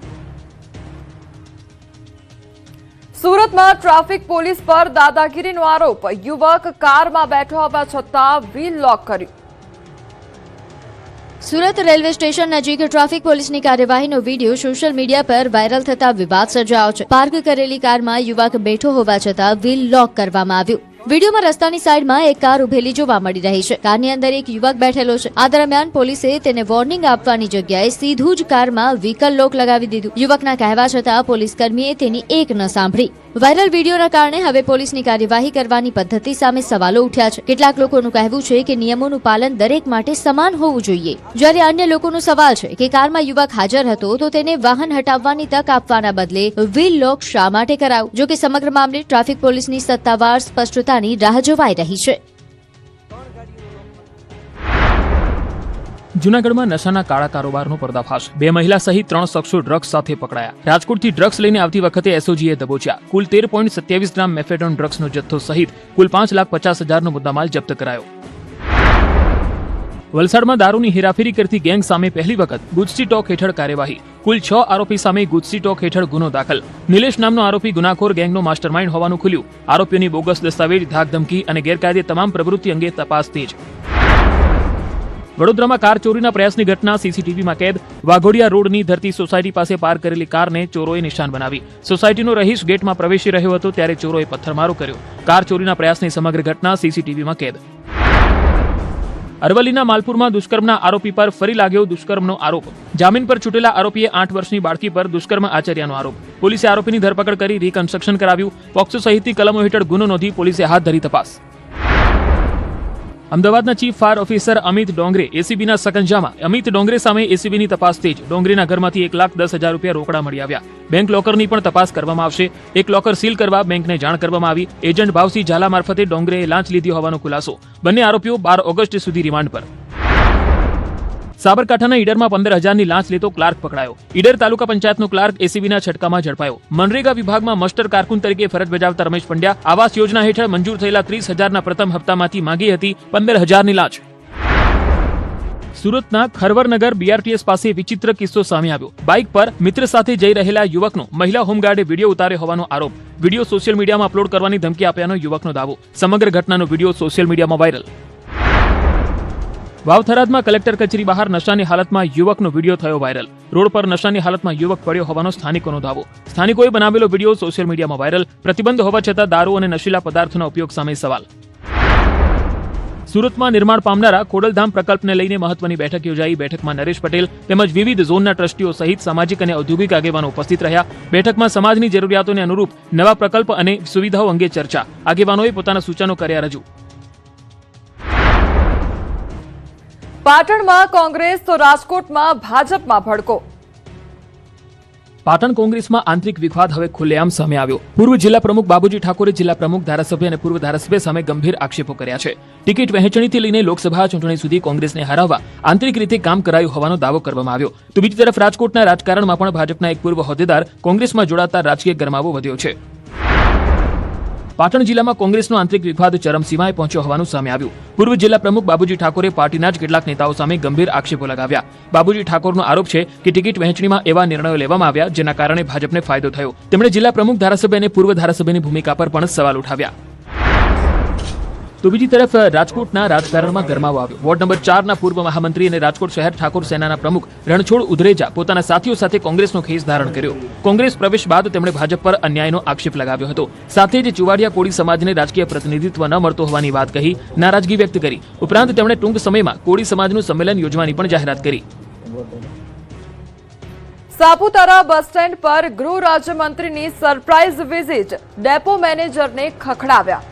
સુરતમાં ટ્રાફિક પોલીસ પર દાદાગીરીનો આરોપ, યુવક કારમાં બેઠો હોવા છતાં વ્હીલ લોક કર્યું. સુરત રેલવે સ્ટેશન નજીક ટ્રાફિક પોલીસની કાર્યવાહીનો વિડીયો સોશિયલ મીડિયા પર વાયરલ થતા વિવાદ સર્જાયો છે. પાર્ક કરેલી કારમાં યુવક બેઠો હોવા છતાં વ્હીલ લોક કરવામાં આવ્યું. વિડીયોમાં રસ્તાની સાઈડમાં એક કાર ઉભેલી જોવા મળી રહી છે. કારની અંદર એક યુવક બેઠેલો છે. આ દરમિયાન પોલીસે તેને વોર્નિંગ આપવાની જગ્યાએ સીધું જ કારમાં વ્હીકલ લોક લગાવી દીધું. યુવકના કહેવા છતાં પોલીસ કર્મીએ તેની એક ન સાંભળી. વાયરલ વિડીયોના કારણે હવે પોલીસની કાર્યવાહી કરવાની પદ્ધતિ સામે સવાલો ઉઠ્યા છે. કેટલાક લોકોનું કહેવું છે કે નિયમોનું પાલન દરેક માટે સમાન હોવું જોઈએ, જ્યારે અન્ય લોકોનો સવાલ છે કે કારમાં યુવક હાજર હતો તો તેને વાહન હટાવવાની તક આપવાના બદલે વ્હીલ લોક શા માટે કરાયું. જો કે સમગ્ર મામલે ટ્રાફિક પોલીસની સત્તાવાર સ્પષ્ટતાની રાહ જોવાઈ રહી છે. જૂનાગઢમાં નશાના કાળા કારોબારનો પર્દાફાશ. 2 મહિલા સહિત 3 શખ્સો ડ્રગ્સ સાથે પકડાયા. રાજકોટથી ડ્રગ્સ લઈને આવતી વખતે એસઓજીએ દબોચ્યા. કુલ 13.27 ગ્રામ મેફેડોન ડ્રગ્સનો જથ્થો સહિત કુલ 5,50,000નો મુદ્દામાલ જપ્ત કરાયો. વલસાડમાં દારૂની હેરાફેરી કરતી ગેંગ સામે પહેલી વખત ગુજસી ટોક હેઠળ કાર્યવાહી. કુલ 6 આરોપી સામે ગુજસી ટોક હેઠળ ગુનો દાખલ. નિલેશ નામનો આરોપી ગુનાખોર ગેંગનો માસ્ટરમાઇન્ડ હોવાનું ખુલ્યું. આરોપીઓની બોગસ દસ્તાવેજ, ધાકધમકી અને ગેરકાયદે તમામ પ્રવૃત્તિ અંગે તપાસ તેજ. વડોદરામાં કાર ચોરીના પ્રયાસની ઘટના સીસીટીવીમાં કેદ. વાઘોડિયા રોડની ધરતી સોસાયટી પાસે પાર્ક કરેલી કારને ચોરોએ નિશાન બનાવી. સોસાયટીનો રહીશ ગેટમાં પ્રવેશી રહ્યો હતો ત્યારે ચોરોએ પથ્થરમારો કર્યો. કાર ચોરીના પ્રયાસની સમગ્ર ઘટના સીસીટીવીમાં કેદ. અરવલ્લીના માલપુરમાં દુષ્કર્મના આરોપી પર ફરી લાગ્યો દુષ્કર્મનો આરોપ. જામીન પર છૂટેલા આરોપીએ 8 વર્ષની બાળકી પર દુષ્કર્મ આચર્યાનો આરોપ. પોલીસે આરોપીની ધરપકડ કરી રિકન્સ્ટ્રક્શન કરાવ્યું. પોક્સો સહિતની કલમો હેઠળ ગુનો નોંધી પોલીસે હાથ ધરી તપાસ. અમદાવાદના chief fire officer Amit Dongre એસીબીના સકંજામાં. અમિત ડોંગરે સામે એસીબીની તપાસ તેજ. ડોંગરેના ઘરમાંથી 1,10,000 રૂપિયા રોકડા મળી આવ્યા. બેંક લોકરની પણ તપાસ કરવામાં આવશે. એક લોકર સીલ કરવા બેંકને જાણ કરવામાં આવી. એજન્ટ ભાવસિંહ ઝાલા મારફતે ડોંગરેએ લાંચ લીધી હોવાનો ખુલાસો. બંને આરોપીઓ 12 ઓગસ્ટ સુધી રિમાન્ડ પર. સાબરકાંઠાના ઈડરમાં 15,000ની લાંચ લેતો ક્લાર્ક પકડાયો. ઈડર તાલુકા પંચાયતનો ક્લાર્ક એસીબીના છટકામાં ઝડપાયો. મનરેગા વિભાગમાં માસ્ટર કારકુન તરીકે ફરજ બજાવતા રમેશ પંડ્યા આવાસ યોજના હેઠળ મંજૂર થયેલા 30,000ના પ્રથમ હપ્તામાંથી માંગી હતી 15,000ની લાંચ. સુરતના ખરવરનગર બીઆરટીએસ પાસે વિચિત્ર કિસ્સો સામે આવ્યો. બાઇક પર મિત્ર સાથે જઈ રહેલા યુવકનો મહિલા હોમગાર્ડે વિડીયો ઉતાર્યો હોવાનો આરોપ. વિડીયો સોશિયલ મીડિયામાં અપલોડ કરવાની ધમકી આપ્યાનો યુવકનો દાવો. સમગ્ર ઘટનાનો વિડીયો સોશિયલ મીડિયામાં વાયરલ. વાવથરાદમાં કલેક્ટર કચેરી બહાર નશાની હાલતમાં યુવકનો વિડીયો થયો વાયરલ. રોડ પર નશાની હાલતમાં યુવક પડ્યો હોવાનો સ્થાનિકોનો દાવો. સ્થાનિકોએ બનાવેલો વિડીયો સોશિયલ મીડિયામાં વાયરલ. પ્રતિબંધ હોવા છતાં દારૂ અને નશીલા પદાર્થોના ઉપયોગ સામે સવાલ. સુરતમાં નિર્માણ પામનારા ખોડલધામ પ્રકલ્પને લઈને મહત્વની બેઠક યોજાઈ. બેઠકમાં નરેશ પટેલ તેમજ વિવિધ ઝોનના ટ્રસ્ટીઓ સહિત સામાજિક અને ઔદ્યોગિક આગેવાનો ઉપસ્થિત રહ્યા. બેઠકમાં સમાજની જરૂરિયાતોને અનુરૂપ નવા પ્રકલ્પ અને સુવિધાઓ અંગે ચર્ચા. આગેવાનોએ પોતાના સૂચનો કર્યા રજૂ. પાટણમાં કોંગ્રેસ તો રાજકોટમાં ભાજપમાં ભડકો. પાટણ કોંગ્રેસમાં આંતરિક વિવાદ હવે ખુલ્લેઆમ સામે આવ્યો. પૂર્વ જિલ્લા પ્રમુખ બાબુજી ઠાકોરે જિલ્લા પ્રમુખ, ધારાસભ્ય અને પૂર્વ ધારાસભ્ય સામે ગંભીર આક્ષેપો કર્યા છે. ટિકિટ વહેંચણીથી લઈને લોકસભા ચૂંટણી સુધી કોંગ્રેસને હરાવવા આંતરિક રીતે કામ કરાયું હોવાનો દાવો કરવામાં આવ્યો. તો બીજી તરફ રાજકોટના રાજકારણમાં પણ ભાજપના એક પૂર્વ હોદ્દેદાર કોંગ્રેસમાં જોડાતા રાજકીય ગરમાવો વધ્યો છે. પાટણ જિલ્લામાં કોંગ્રેસનો આંતરિક વિવાદ ચરમસીમાએ પહોંચ્યો હોવાનું સામે આવ્યું. પૂર્વ જિલ્લા પ્રમુખ બાબુજી ઠાકોરે પાર્ટીના જ કેટલાક નેતાઓ સામે ગંભીર આક્ષેપો લગાવ્યા. બાબુજી ઠાકોરનો આરોપ છે કે ટિકિટ વહેંચણીમાં એવા નિર્ણયો લેવામાં આવ્યા જેના કારણે ભાજપને ફાયદો થયો. તેમણે જિલ્લા પ્રમુખ, ધારાસભ્ય અને પૂર્વ ધારાસભ્યની ભૂમિકા પર પણ સવાલ ઉઠાવ્યા. તો બીજી તરફ રાજકોટના રાજકારણમાં ગરમાવો આવ્યો. વોર્ડ નંબર 4ના પૂર્વ મહામંત્રી અને રાજકોટ શહેર ઠાકોર સેનાના પ્રમુખ રણછોડ ઉધરેજા પોતાના સાથીઓ સાથે કોંગ્રેસનો ખેસ ધારણ કર્યો. કોંગ્રેસ પ્રવેશ બાદ તેમણે ભાજપ પર અન્યાયનો આક્ષેપ લગાવ્યો હતો. સાથે જ ચુવાડિયા કોળી સમાજને રાજકીય પ્રતિનિધિત્વ ન મળતો હોવાની વાત કહી નારાજગી વ્યક્ત કરી. ઉપરાંત તેમણે ટૂંક સમયમાં કોળી સમાજનું સંમેલન યોજવાની પણ જાહેરાત કરી. સાપુતારા બસ સ્ટેન્ડ પર ગૃહ રાજ્યમંત્રીની સરપ્રાઇઝ વિઝિટ, ડેપો મેનેજરને ખખડાવ્યા.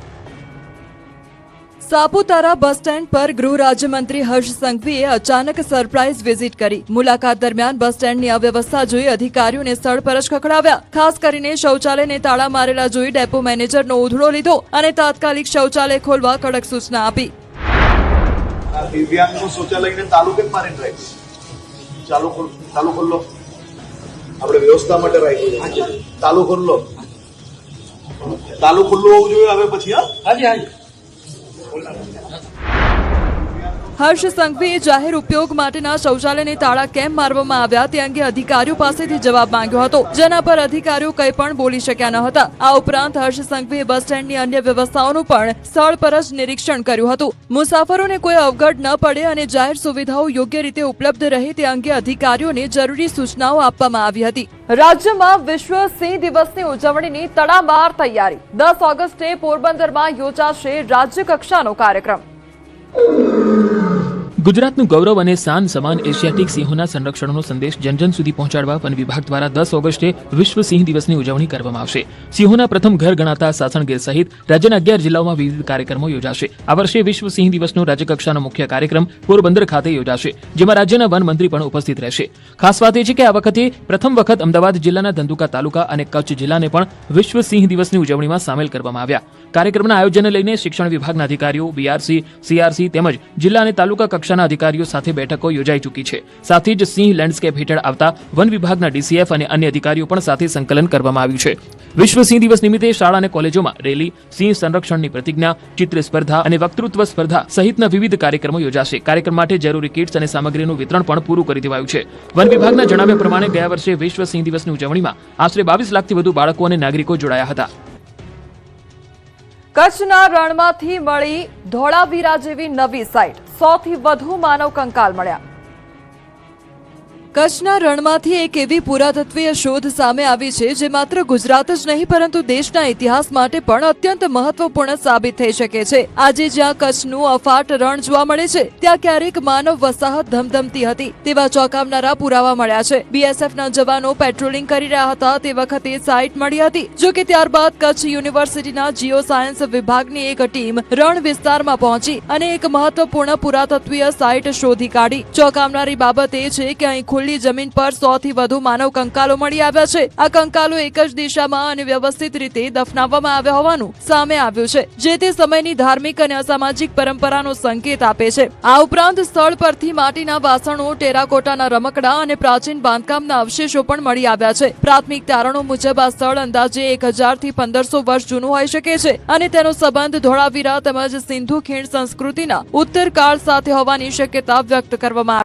સાપુતારા બસ સ્ટેન્ડ પર ગૃહ રાજ્યમંત્રી હર્ષ સંઘવીએ અચાનક સરપ્રાઇઝ વિઝિટ કરી. મુલાકાત દરમિયાન બસ સ્ટેન્ડની અવ્યવસ્થા જોઈ અધિકારીઓને સ્થળ પર જ ખખડાવ્યા. ખાસ કરીને શૌચાલયને તાળા મારેલા જોઈ ડેપો મેનેજરનો ઉધડો લીધો અને તાત્કાલિક શૌચાલય ખોલવા કડક સૂચના આપી. દિવ્યાંગનું શૌચાલયને તાલું કેમ મારીને રાખ્યું? ચાલુ ખોલ્લો. આપણે વ્યવસ્થા માટે રાખ્યું છે. તાલું ખોલ્લો. તાલું ખુલ્લું હોવું જોઈએ હવે પછી. હા, હાજી હાજી. હર્ષ સંઘવીએ જાહેર ઉપયોગ માટેના શૌચાલયને તાળા કેમ મારવામાં આવ્યા તે અંગે અધિકારીઓ પાસેથી જવાબ માંગ્યો હતો, જેના પર અધિકારીઓ કંઈ પણ બોલી શક્યા ન હતા. આ ઉપરાંત હર્ષ સંઘવીએ બસ સ્ટેન્ડની અન્ય વ્યવસ્થાઓનું પણ સ્થળ પર જ નિરીક્ષણ કર્યું હતું. મુસાફરોને કોઈ અવગડ ન પડે અને જાહેર સુવિધાઓ યોગ્ય રીતે ઉપલબ્ધ રહે તે અંગે અધિકારીઓને જરૂરી સૂચનાઓ આપવામાં આવી હતી. રાજ્યમાં વિશ્વ સિંહ દિવસની ઉજવણીની તડામાર તૈયારી. 10 ઓગસ્ટે પોરબંદરમાં યોજાશે રાજ્ય કક્ષાનો કાર્યક્રમ. ગુજરાતનું ગૌરવ અને શાન સમાન એશિયાટિક સિંહોના સંરક્ષણનો સંદેશ જનજન સુધી પહોંચાડવા વન વિભાગ દ્વારા 10 ઓગસ્ટે વિશ્વ સિંહ દિવસની ઉજવણી કરવામાં આવશે. સિંહોના પ્રથમ ઘર ગણાતા સાસણગીર સહિત રાજ્યના 11 જિલ્લાઓમાં વિવિધ કાર્યક્રમો યોજાશે. આ વર્ષે વિશ્વ સિંહ દિવસનો રાજ્યકક્ષાનો મુખ્ય કાર્યક્રમ પોરબંદર ખાતે યોજાશે, જેમાં રાજ્યના વન મંત્રી પણ ઉપસ્થિત રહેશે. ખાસ વાત એ છે કે આ વખતે પ્રથમ વખત અમદાવાદ જિલ્લાના ધંધુકા તાલુકા અને કચ્છ જિલ્લાને પણ વિશ્વ સિંહ દિવસની ઉજવણીમાં સામેલ કરવામાં આવ્યા. કાર્યક્રમના આયોજનને લઈને શિક્ષણ વિભાગના અધિકારીઓ, બીઆરસી, સીઆરસી તેમજ જિલ્લા અને તાલુકા કક્ષાના અધિકારીઓ સાથે બેઠકો યોજાઈ ચૂકી છે. સાથે જ સિંહ લેન્ડસ્કેપ હેઠળ આવતા વન વિભાગના ડીસીએફ અને અન્ય અધિકારીઓ પણ સાથે સંકલન કરવામાં આવ્યું છે. વિશ્વ સિંહ દિવસ નિમિત્તે શાળા અને કોલેજોમાં રેલી, સિંહ સંરક્ષણની પ્રતિજ્ઞા, ચિત્ર સ્પર્ધા અને વક્તૃત્વ સ્પર્ધા સહિતના વિવિધ કાર્યક્રમો યોજાશે. કાર્યક્રમ માટે જરૂરી કિટ્સ અને સામગ્રીનું વિતરણ પણ પૂરું કરી દેવાયું છે. વન વિભાગના જણાવ્યા પ્રમાણે ગયા વર્ષે વિશ્વ સિંહ દિવસની ઉજવણીમાં આશરે 22 લાખથી વધુ બાળકો અને નાગરિકો જોડાયા હતા. કચ્છના રણમાંથી મળી ધોળાવીરા જેવી નવી સાઇટ. 100 થી વધુ માનવ કંકાલ મળ્યા. કચ્છના રણમાંથી એક એવી પુરાતત્વીય શોધ સામે આવી છે જે માત્ર ગુજરાત જ નહીં પરંતુ દેશના ઇતિહાસ માટે પણ અત્યંત મહત્વપૂર્ણ સાબિત થઈ શકે છે. આજે જ્યાં કચ્છનું અફાટ રણ જોવા મળે છે ત્યાં ક્યારેક માનવ વસાહત ધમધમતી હતી તેવા ચોંકાવનારા પુરાવા મળ્યા છે. બીએસએફના જવાનો પેટ્રોલિંગ કરી રહ્યા હતા તે વખતે સાઇટ મળી હતી. જો કે ત્યારબાદ કચ્છ યુનિવર્સિટીના જીઓ સાયન્સ વિભાગની એક ટીમ રણ વિસ્તારમાં પહોંચી અને એક મહત્વપૂર્ણ પુરાતત્વીય સાઇટ શોધી કાઢી. ચોંકાવનારી બાબત એ છે કે અહીં ખુલ્લી જમીન પર 100 થી વધુ માનવ કંકાલો મળી આવ્યા છે. આ કંકાલો એક જ દિશામાં અને વ્યવસ્થિત રીતે દફનાવવામાં આવ્યા હોવાનું સામે આવ્યું છે, જે તે સમયની ધાર્મિક અને અસામાજિક પરંપરાનો સંકેત આપે છે. આ ઉપરાંત સ્થળ પરથી માટીના વાસણો, ટેરાકોટાના રમકડા અને પ્રાચીન બાંધકામના અવશેષો પણ મળી આવ્યા છે. પ્રાથમિક તારણો મુજબ આ સ્થળ અંદાજે 1000 થી 1500 વર્ષ જૂનું હોઈ શકે છે અને તેનો સંબંધ ધોળાવીરા તેમજ સિંધુ ખીણ સંસ્કૃતિના ઉત્તરકાળ સાથે હોવાની શક્યતા વ્યક્ત કરવામાં